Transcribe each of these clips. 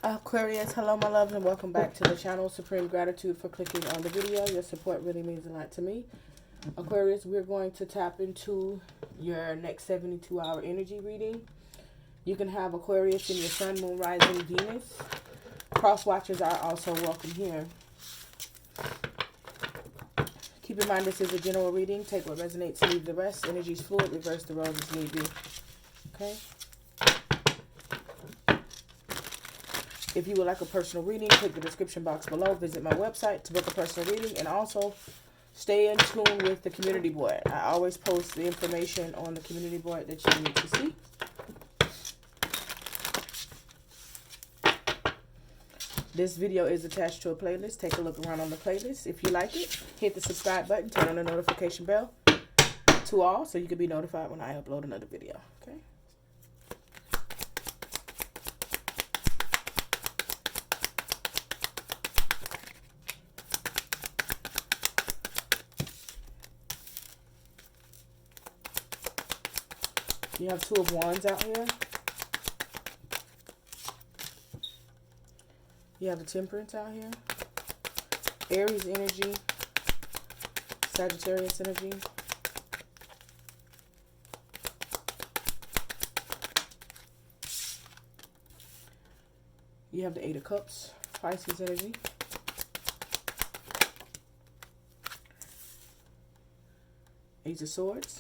Aquarius, hello my loves, and welcome back to the channel. Supreme gratitude for clicking on the video. Your support really means a lot to me. Aquarius, we're going to tap into your next 72-hour energy reading. You can have Aquarius in your sun, moon, rising, Venus. Cross watchers are also welcome here. Keep in mind this is a general reading. Take what resonates, leave the rest. Energy's fluid, reverse the roles as need be. Okay? If you would like a personal reading, click the description box below. Visit my website to book a personal reading, and also stay in tune with the community board. I always post the information on the community board that you need to see. This video is attached to a playlist. Take a look around on the playlist. If you like it, hit the subscribe button, turn on the notification bell to all so you can be notified when I upload another video. Okay? You have Two of Wands out here. You have the Temperance out here. Aries energy. Sagittarius energy. You have the Eight of Cups. Pisces energy. Ace of Swords.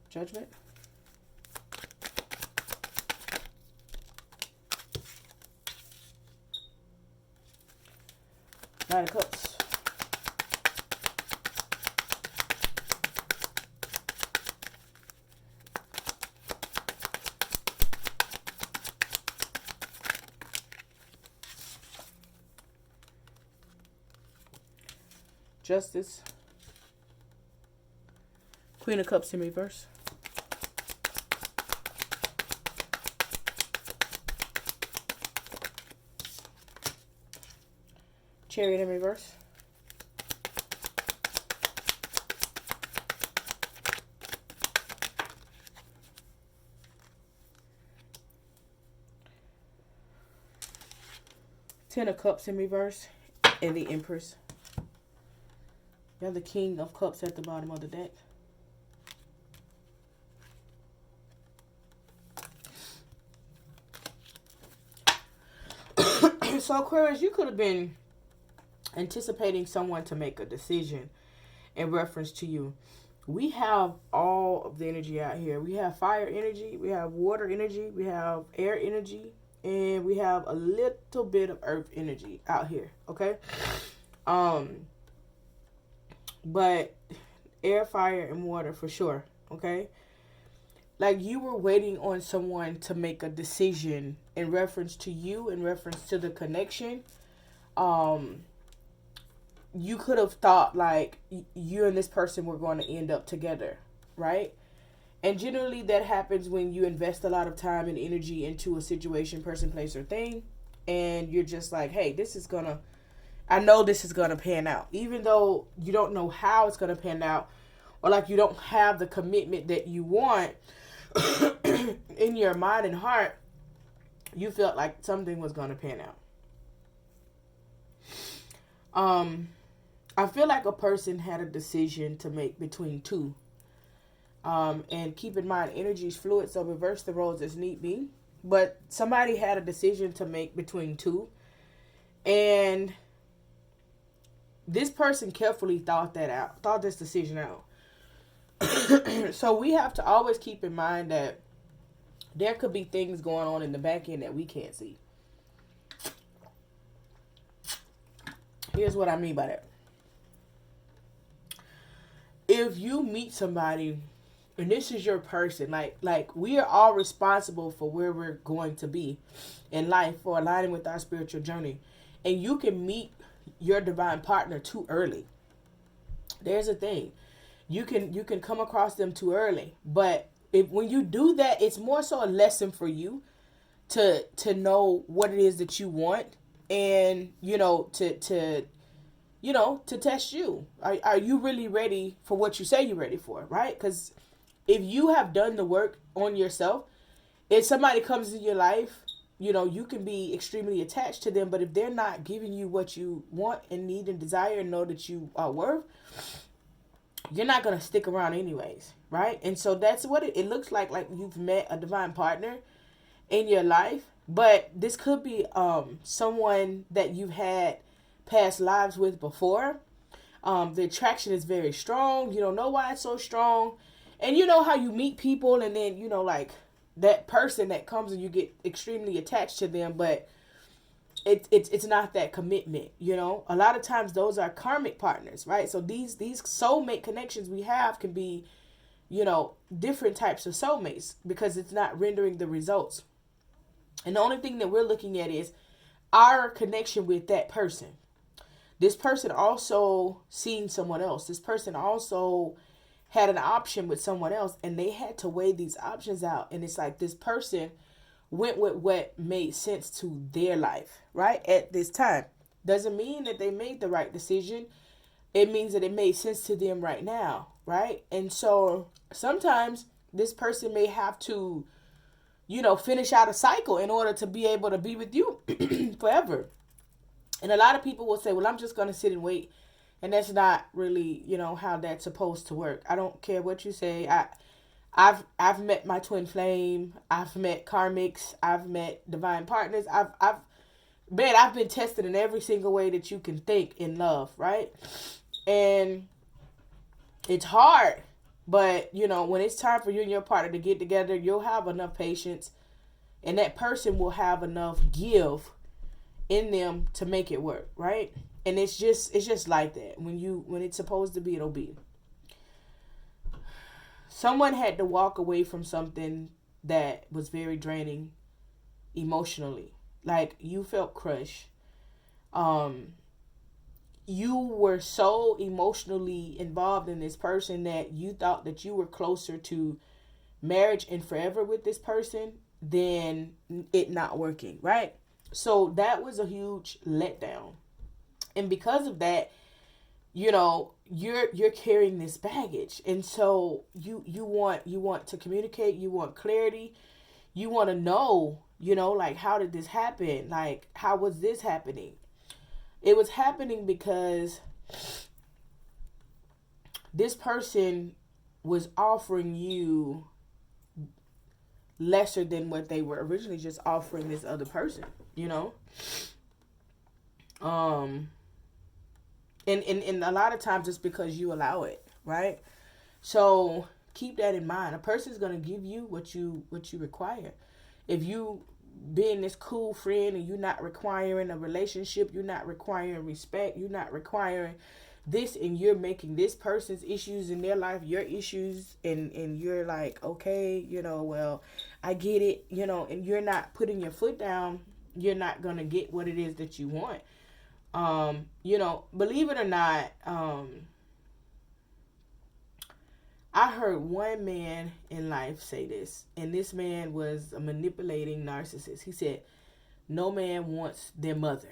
Judgment. Nine of Cups. Justice. Queen of Cups in reverse. Chariot in reverse. Ten of Cups in reverse. And the Empress. You have the King of Cups at the bottom of the deck. So Aquarius, you could have been anticipating someone to make a decision in reference to you. We have all of the energy out here. We have fire energy, we have water energy, we have air energy, and we have a little bit of earth energy out here. Okay, but air, fire, and water for sure. Okay, like you were waiting on someone to make a decision in reference to you, in reference to the connection. You could have thought like you and this person were going to end up together, right? And generally that happens when you invest a lot of time and energy into a situation, person, place, or thing. And you're just like, hey, I know this is going to pan out. Even though you don't know how it's going to pan out, or like you don't have the commitment that you want in your mind and heart, you felt like something was going to pan out. I feel like a person had a decision to make between two. And keep in mind, energy is fluid, so reverse the roles as need be. But somebody had a decision to make between two. And this person carefully thought this decision out. So we have to always keep in mind that there could be things going on in the back end that we can't see. Here's what I mean by that. If you meet somebody and this is your person, like we are all responsible for where we're going to be in life, for aligning with our spiritual journey, and you can meet your divine partner too early. There's a thing. You can come across them too early, but when you do that, it's more so a lesson for you to know what it is that you want, and to test you. Are you really ready for what you say you're ready for, right? Because if you have done the work on yourself, if somebody comes in your life you can be extremely attached to them, but if they're not giving you what you want and need and desire and know that you are worth, you're not going to stick around anyways, right? And so that's what it looks like you've met a divine partner in your life, but this could be someone that you've had past lives with before. The attraction is very strong. You don't know why it's so strong. And you know how you meet people and then, like that person that comes and you get extremely attached to them, but it's not that commitment, A lot of times those are karmic partners, right? So these soulmate connections we have can be, different types of soulmates because it's not rendering the results. And the only thing that we're looking at is our connection with that person. This person also seen someone else. This person also had an option with someone else, and they had to weigh these options out. And it's like this person went with what made sense to their life, right? At this time. Doesn't mean that they made the right decision. It means that it made sense to them right now, right? And so sometimes this person may have to, finish out a cycle in order to be able to be with you forever. And a lot of people will say, well, I'm just going to sit and wait. And that's not really, how that's supposed to work. I don't care what you say. I've met my twin flame. I've met karmics. I've met divine partners. I've been tested in every single way that you can think in love, right? And it's hard. But, when it's time for you and your partner to get together, you'll have enough patience. And that person will have enough give in them to make it work, right? And it's just like that. When it's supposed to be, it'll be. Someone had to walk away from something that was very draining emotionally. Like, you felt crushed. You were so emotionally involved in this person that you thought that you were closer to marriage and forever with this person than it not working, right? So that was a huge letdown. And because of that, you're carrying this baggage. And so you want to communicate, you want clarity, you want to know, like, how did this happen? Like, how was this happening? It was happening because this person was offering you lesser than what they were originally just offering this other person, And a lot of times it's because you allow it, right? So keep that in mind. A person's going to give you what you require. If you being this cool friend and you're not requiring a relationship, you're not requiring respect, you're not requiring this, and you're making this person's issues in their life your issues, and you're like, okay, well, I get it, and you're not putting your foot down, you're not going to get what it is that you want. Believe it or not, I heard one man in life say this, and this man was a manipulating narcissist. He said, no man wants their mother,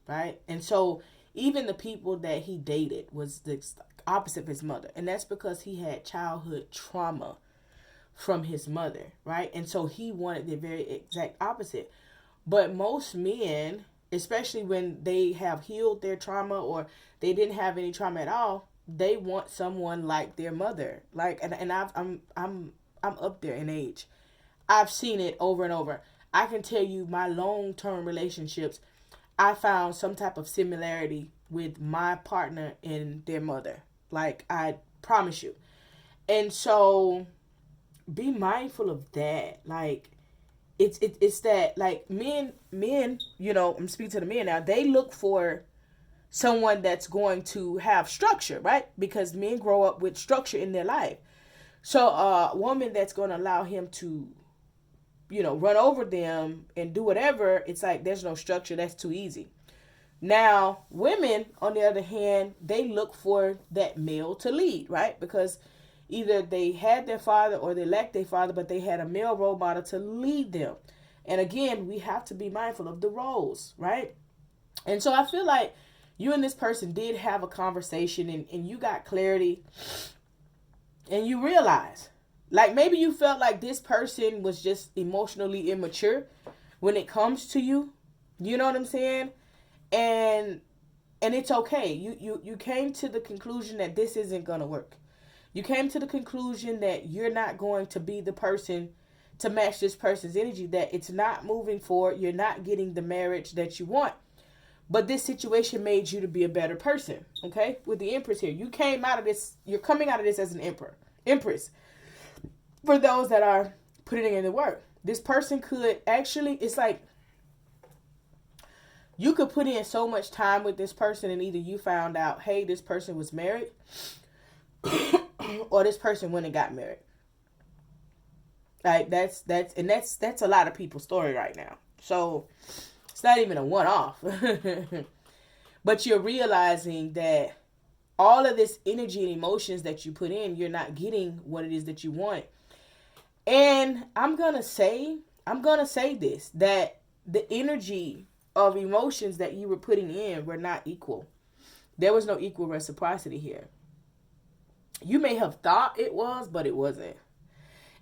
right? And so even the people that he dated was the opposite of his mother. And that's because he had childhood trauma from his mother, right? And so he wanted the very exact opposite. But most men, especially when they have healed their trauma or they didn't have any trauma at all, they want someone like their mother. Like, and I'm up there in age. I've seen it over and over. I can tell you my long-term relationships, I found some type of similarity with my partner and their mother. Like, I promise you. And so be mindful of that. Like, it's that, like, men, I'm speaking to the men now, they look for someone that's going to have structure, right? Because men grow up with structure in their life. So a woman that's going to allow him to, run over them and do whatever, it's like there's no structure. That's too easy. Now, women, on the other hand, they look for that male to lead, right? Because either they had their father or they lacked their father, but they had a male role model to lead them. And again, we have to be mindful of the roles, right? And so I feel like you and this person did have a conversation and you got clarity and you realize, like, maybe you felt like this person was just emotionally immature. when it comes to you. You know what I'm saying? And it's okay. You came to the conclusion that this isn't going to work. You came to the conclusion that you're not going to be the person to match this person's energy, that it's not moving forward. You're not getting the marriage that you want. But this situation made you to be a better person, okay? With the Empress here. You came out of this, you're coming out of this as an Empress. For those that are putting in the work. This person could actually, it's like, you could put in so much time with this person and either you found out, hey, this person was married, or this person went and got married. Like that's a lot of people's story right now. So it's not even a one-off. But you're realizing that all of this energy and emotions that you put in, you're not getting what it is that you want. And I'm gonna say this, that the energy of emotions that you were putting in were not equal. There was no equal reciprocity here. You may have thought it was, but it wasn't.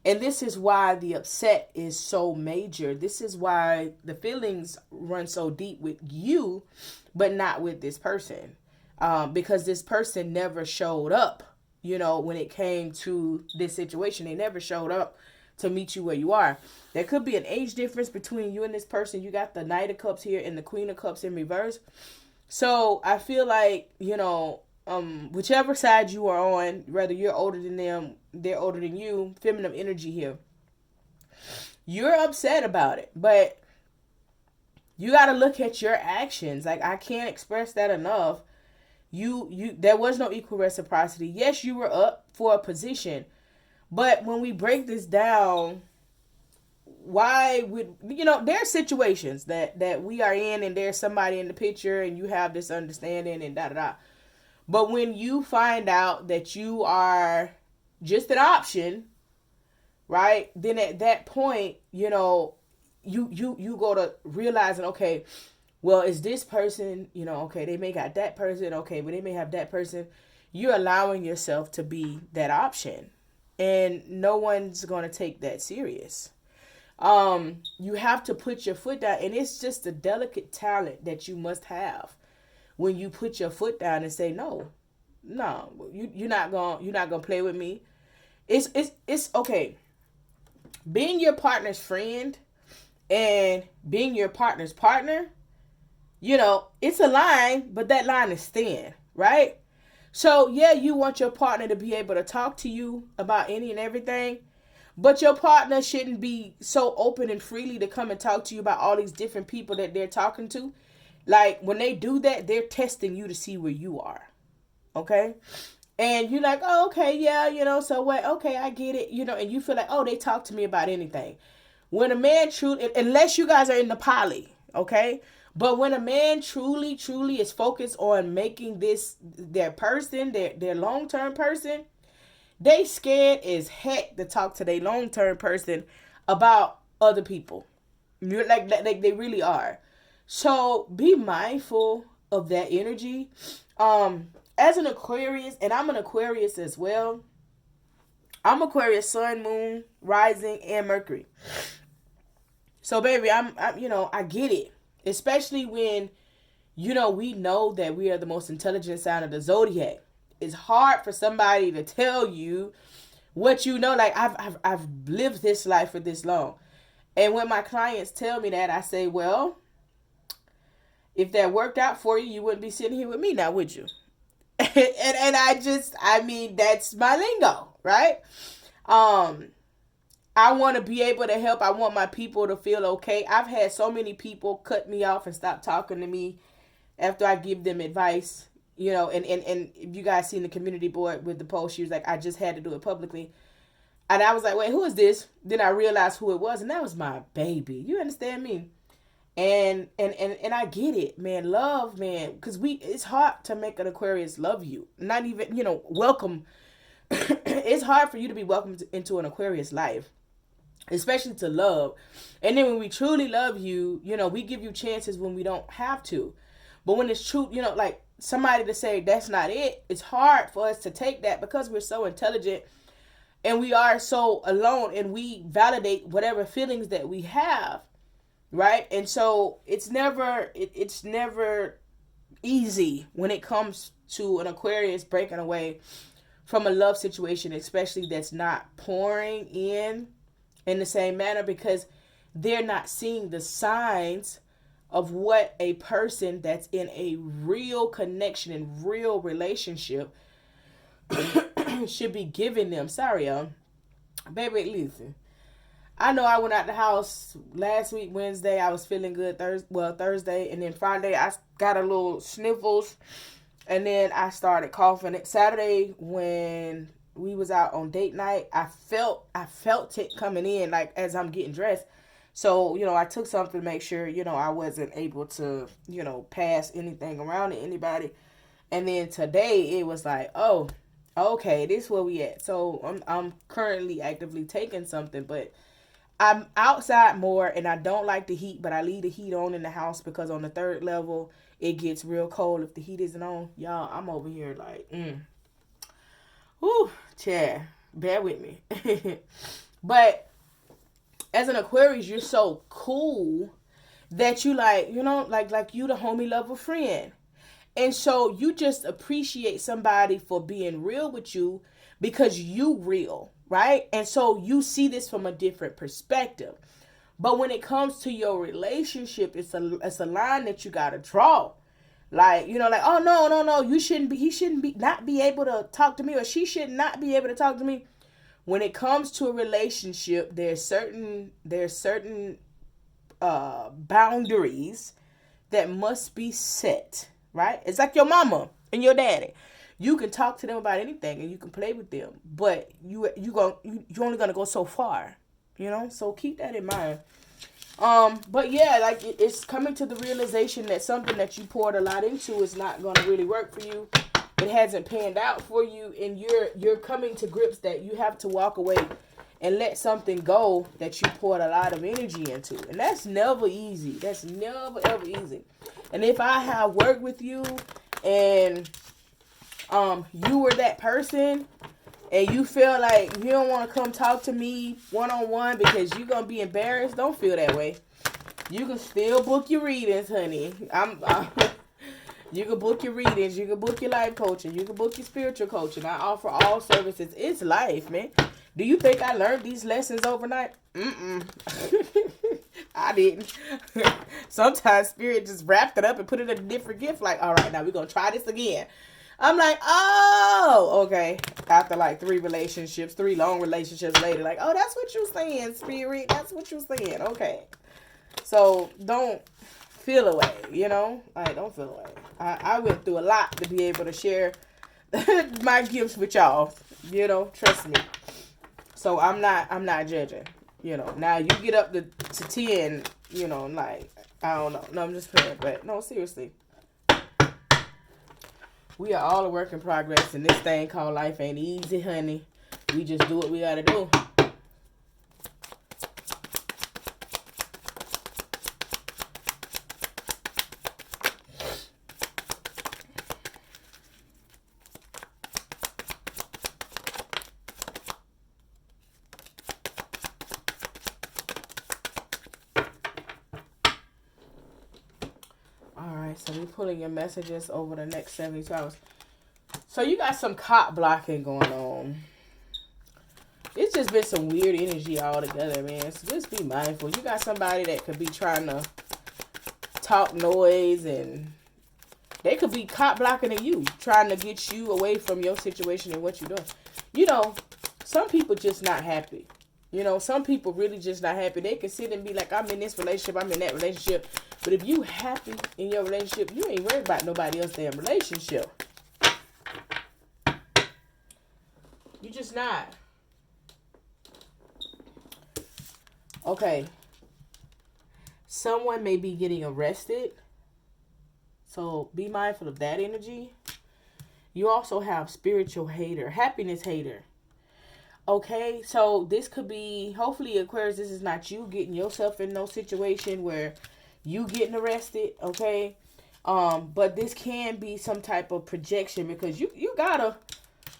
And this is why the upset is so major. This is why the feelings run so deep with you, but not with this person. Because this person never showed up, when it came to this situation. They never showed up to meet you where you are. There could be an age difference between you and this person. You got the Knight of Cups here and the Queen of Cups in reverse. So I feel like, whichever side you are on, whether you're older than them, they're older than you, feminine energy here, you're upset about it. But you got to look at your actions. Like, I can't express that enough. There was no equal reciprocity. Yes, you were up for a position. But when we break this down, why would, there are situations that we are in and there's somebody in the picture and you have this understanding and da-da-da. But when you find out that you are just an option, right? Then at that point, you go to realizing, okay, well, is this person, okay, they may got that person, okay, but they may have that person. You're allowing yourself to be that option. And no one's going to take that serious. You have to put your foot down. And it's just a delicate talent that you must have. When you put your foot down and say, no, you're not gonna play with me. It's okay. Being your partner's friend and being your partner's partner, it's a line, but that line is thin, right? So yeah, you want your partner to be able to talk to you about any and everything, but your partner shouldn't be so open and freely to come and talk to you about all these different people that they're talking to. Like, when they do that, they're testing you to see where you are. Okay? And you're like, oh, okay, yeah, so what? Okay, I get it. And you feel like, oh, they talk to me about anything. When a man truly, unless you guys are in the poly, okay? But when a man truly is focused on making this their person, their long-term person, they scared as heck to talk to their long-term person about other people. Like they really are. So be mindful of that energy. As an Aquarius, and I'm an Aquarius as well. I'm Aquarius, Sun, Moon, Rising, and Mercury. So baby, I get it. Especially when, we know that we are the most intelligent sign of the zodiac. It's hard for somebody to tell you what you know. Like, I've lived this life for this long. And when my clients tell me that, I say, well, if that worked out for you, you wouldn't be sitting here with me now, would you? and that's my lingo, right? I want to be able to help. I want my people to feel okay. I've had so many people cut me off and stop talking to me after I give them advice, and if you guys seen the community board with the post, she was like, I just had to do it publicly. And I was like, wait, who is this? Then I realized who it was, and that was my baby. You understand me? And I get it, man. Love, man, because it's hard to make an Aquarius love you. Not even, welcome. It's hard for you to be welcomed into an Aquarius life, especially to love. And then when we truly love you, we give you chances when we don't have to. But when it's true, like somebody to say that's not it, it's hard for us to take that because we're so intelligent and we are so alone and we validate whatever feelings that we have. right? And so it's never easy when it comes to an Aquarius breaking away from a love situation, especially that's not pouring in the same manner, because they're not seeing the signs of what a person that's in a real connection and real relationship should be giving them. Sorry, y'all. Baby, listen. I know I went out the house last week, Wednesday. I was feeling good Thursday. And then Friday, I got a little sniffles. And then I started coughing. Saturday, when we was out on date night, I felt it coming in, like, as I'm getting dressed. So, I took something to make sure, I wasn't able to, pass anything around to anybody. And then today, it was like, oh, okay, this is where we at. So, I'm currently actively taking something, but I'm outside more, and I don't like the heat, but I leave the heat on in the house because on the 3rd level, it gets real cold if the heat isn't on. Y'all, I'm over here like, whoo, chair, bear with me. But as an Aquarius, you're so cool that you like you the homie lover friend. And so you just appreciate somebody for being real with you because you real, right? And so you see this from a different perspective. But when it comes to your relationship, it's a line that you got to draw. Like, oh, no, he shouldn't be able to talk to me, or she should not be able to talk to me. When it comes to a relationship, there's certain boundaries that must be set, right? It's like your mama and your daddy. You can talk to them about anything and you can play with them, but you're only gonna go so far, So keep that in mind. But yeah, like it's coming to the realization that something that you poured a lot into is not gonna really work for you. It hasn't panned out for you, and you're coming to grips that you have to walk away and let something go that you poured a lot of energy into. And that's never easy. That's never, ever easy. And if I have worked with you and you were that person and you feel like you don't want to come talk to me one-on-one because you're going to be embarrassed, don't feel that way. You can still book your readings, honey. You can book your readings. You can book your life coaching. You can book your spiritual coaching. I offer all services. It's life, man. Do you think I learned these lessons overnight? I didn't. Sometimes Spirit just wrapped it up and put it in a different gift. Like, all right, now we're going to try this again. I'm like, oh, okay. After like 3 long relationships later, like, oh, that's what you're saying, Spirit. That's what you're saying. Okay. So don't feel away, Like, don't feel away. I went through a lot to be able to share my gifts with y'all, trust me. So I'm not judging, Now you get up to 10, like, I don't know. No, I'm just playing, but no, seriously. We are all a work in progress, and this thing called life ain't easy, honey. We just do what we gotta do. So we're pulling your messages over the next 72 hours. So you got some cop blocking going on. It's just been some weird energy all together, man. So just be mindful. You got somebody that could be trying to talk noise, and they could be cop blocking at you, trying to get you away from your situation and what you're doing. Some people just not happy. Some people really just not happy. They can sit and be like, I'm in this relationship, I'm in that relationship. But if you happy in your relationship, you ain't worried about nobody else's damn relationship. You just not. Okay. Someone may be getting arrested. So be mindful of that energy. You also have spiritual hater, happiness hater. Okay, so this could be, hopefully, Aquarius, this is not you getting yourself in no situation where you getting arrested, okay? But this can be some type of projection, because you gotta,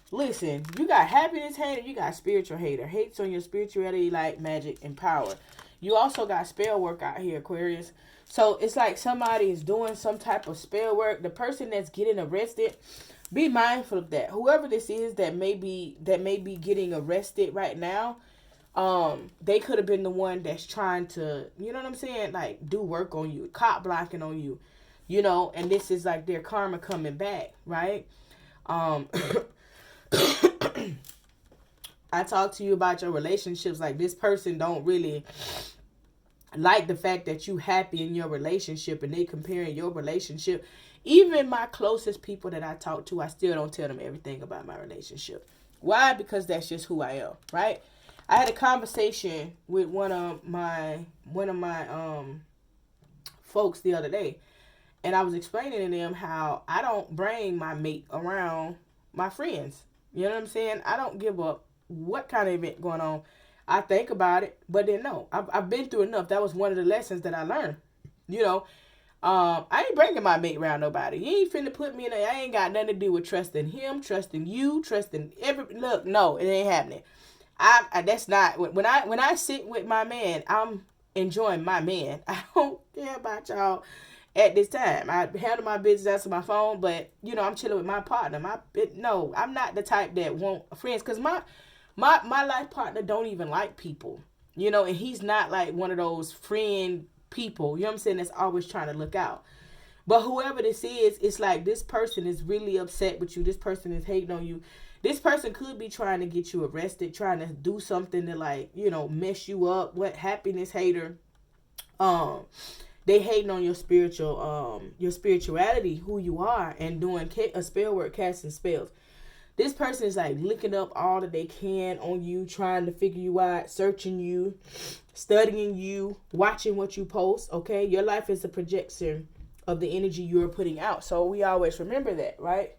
listen, you got happiness hater, you got spiritual hater. Hates on your spirituality, light, magic, and power. You also got spell work out here, Aquarius. So it's like somebody is doing some type of spell work. The person that's getting arrested, be mindful of that. Whoever this is that may be getting arrested right now, they could have been the one that's trying to, you know what I'm saying, like do work on you, cop blocking on you, you know, and this is like their karma coming back, right? I talk to you about your relationships, like this person don't really like the fact that you happy in your relationship, and they comparing your relationship. Even my closest people that I talk to, I still don't tell them everything about my relationship. Why? Because that's just who I am, right? I had a conversation with one of my folks the other day, and I was explaining to them how I don't bring my mate around my friends. You know what I'm saying? I don't give up what kind of event going on. I think about it, but then no, I've been through enough. That was one of the lessons that I learned. You know, I ain't bringing my mate around nobody. You ain't finna put me in I ain't got nothing to do with trusting him, trusting you, trusting look, no, it ain't happening. That's not, when I sit with my man, I'm enjoying my man. I don't care about y'all at this time. I handle my business, answer my phone, but you know, I'm chilling with my partner. No, I'm not the type that want friends, because my life partner don't even like people, you know, and he's not like one of those friend people, you know what I'm saying, that's always trying to look out. But whoever this is, it's like this person is really upset with you. This person is hating on you. This person could be trying to get you arrested, trying to do something to, like, you know, mess you up. What happiness hater? They hating on your spirituality, who you are, and doing a spell work, casting spells. This person is like looking up all that they can on you, trying to figure you out, searching you, studying you, watching what you post. Okay, your life is a projection of the energy you're putting out. So we always remember that, right?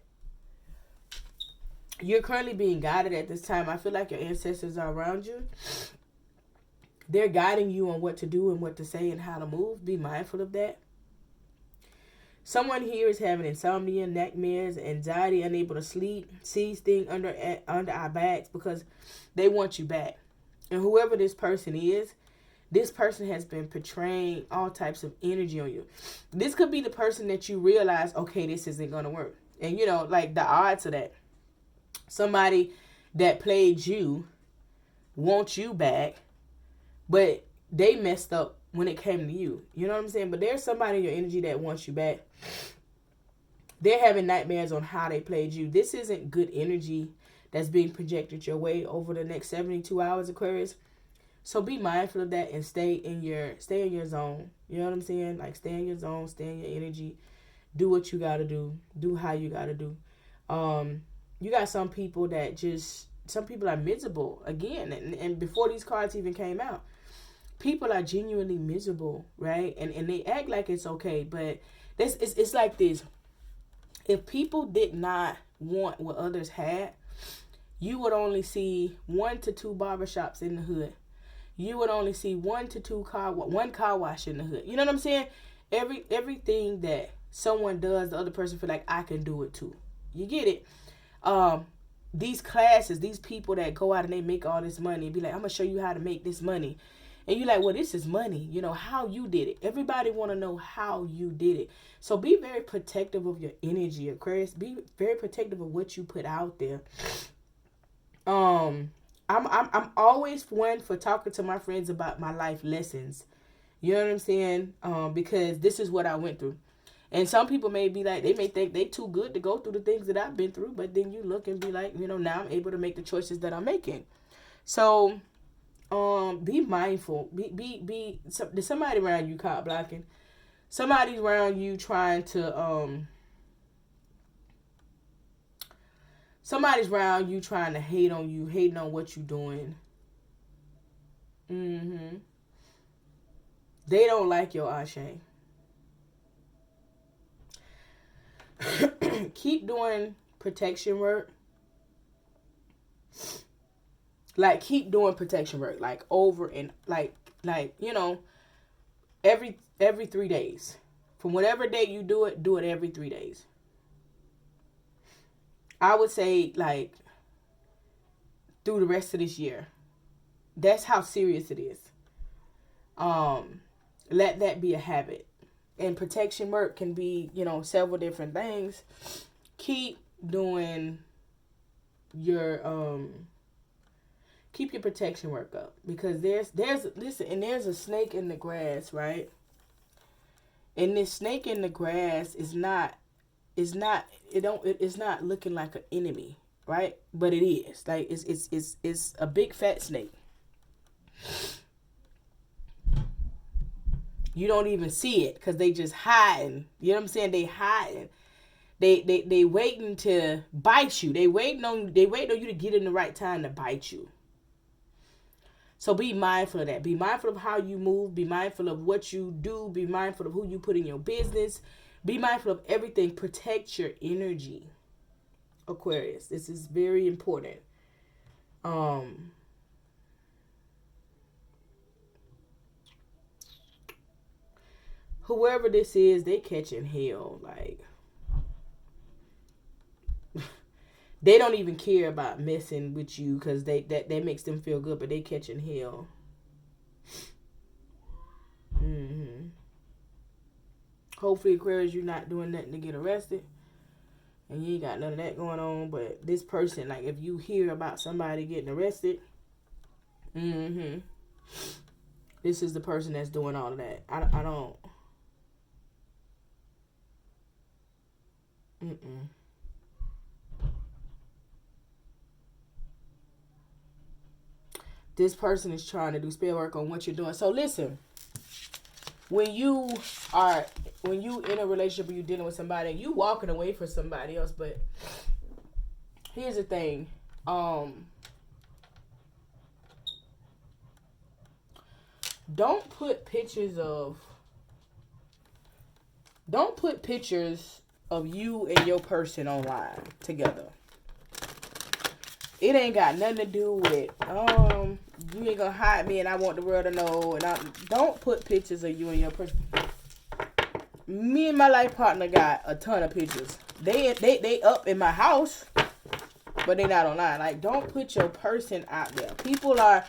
You're currently being guided at this time. I feel like your ancestors are around you. They're guiding you on what to do and what to say and how to move. Be mindful of that. Someone here is having insomnia, nightmares, anxiety, unable to sleep, sees things under our backs because they want you back. And whoever this person is, this person has been portraying all types of energy on you. This could be the person that you realize, okay, this isn't going to work. And, you know, like the odds of that. Somebody that played you wants you back, but they messed up when it came to you. You know what I'm saying? But there's somebody in your energy that wants you back. They're having nightmares on how they played you. This isn't good energy that's being projected your way over the next 72 hours, Aquarius. So be mindful of that and stay in your zone. You know what I'm saying? Like, stay in your zone, stay in your energy. Do what you got to do. Do how you got to do. You got some people are miserable again. And before these cards even came out, people are genuinely miserable, right? And they act like it's okay, but it's like this. If people did not want what others had, you would only see 1 to 2 barbershops in the hood. You would only see 1 to 2 one car wash in the hood. You know what I'm saying? Everything that someone does, the other person feel like, I can do it too. You get it? These classes, these people that go out and they make all this money and be like, I'm gonna show you how to make this money. And you're like, well, this is money. You know, how you did it. Everybody want to know how you did it. So be very protective of your energy, Aquarius. Be very protective of what you put out there. I'm always one for talking to my friends about my life lessons. You know what I'm saying? Because this is what I went through. And some people may be like, they may think they too good to go through the things that I've been through. But then you look and be like, you know, now I'm able to make the choices that I'm making. So be mindful. There's somebody around you caught blocking. Somebody's around you trying to somebody's around you trying to hate on you, hating on what you're doing. They don't like your ashe. Keep doing protection work. Like, keep doing protection work, like over and like you know, every 3 days. From whatever day you do it every 3 days. I would say, like, through the rest of this year. That's how serious it is. Let that be a habit. And protection work can be, several different things. Keep doing your keep your protection work up, because there's a snake in the grass, right? And this snake in the grass is not looking like an enemy, right? But it is. Like it's a big fat snake. You don't even see it because they just hiding. You know what I'm saying? They hiding. They waiting to bite you. They waiting on you to get in the right time to bite you. So be mindful of that. Be mindful of how you move. Be mindful of what you do. Be mindful of who you put in your business. Be mindful of everything. Protect your energy, Aquarius. This is very important. Whoever this is, they catching hell. Like, they don't even care about messing with you because that makes them feel good, but they catching hell. Hopefully, Aquarius, you're not doing nothing to get arrested. And you ain't got none of that going on. But this person, like, if you hear about somebody getting arrested, this is the person that's doing all of that. I don't. This person is trying to do spell work on what you're doing. So listen, when you in a relationship or you dealing with somebody, you walking away from somebody else, but here's the thing. Don't put pictures of you and your person online together. It ain't got nothing to do with, you ain't gonna hide me and I want the world to know. And don't put pictures of you and your person. Me and my life partner got a ton of pictures. They up in my house, but they not online. Like, don't put your person out there. People are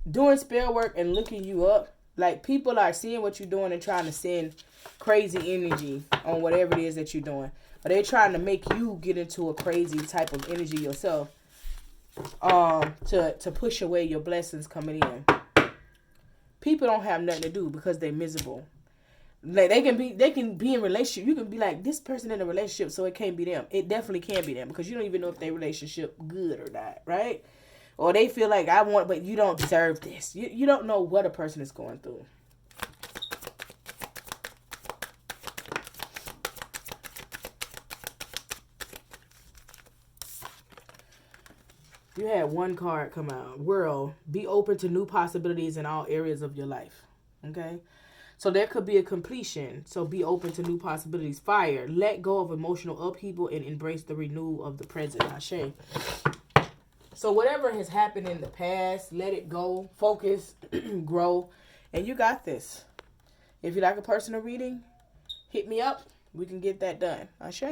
doing spell work and looking you up. Like, people are seeing what you're doing and trying to send crazy energy on whatever it is that you're doing. But they're trying to make you get into a crazy type of energy yourself. To push away your blessings coming in. People don't have nothing to do because they're miserable. Like, they can be in relationship. You can be like, this person in a relationship, so it can't be them. It definitely can be them, because you don't even know if their relationship good or not, right? Or they feel like but you don't deserve this. You don't know what a person is going through. You had one card come out. World, be open to new possibilities in all areas of your life. Okay? So there could be a completion. So be open to new possibilities. Fire, let go of emotional upheaval and embrace the renewal of the present. Ashe. So whatever has happened in the past, let it go. Focus, grow, and you got this. If you like a personal reading, hit me up. We can get that done. Ashe.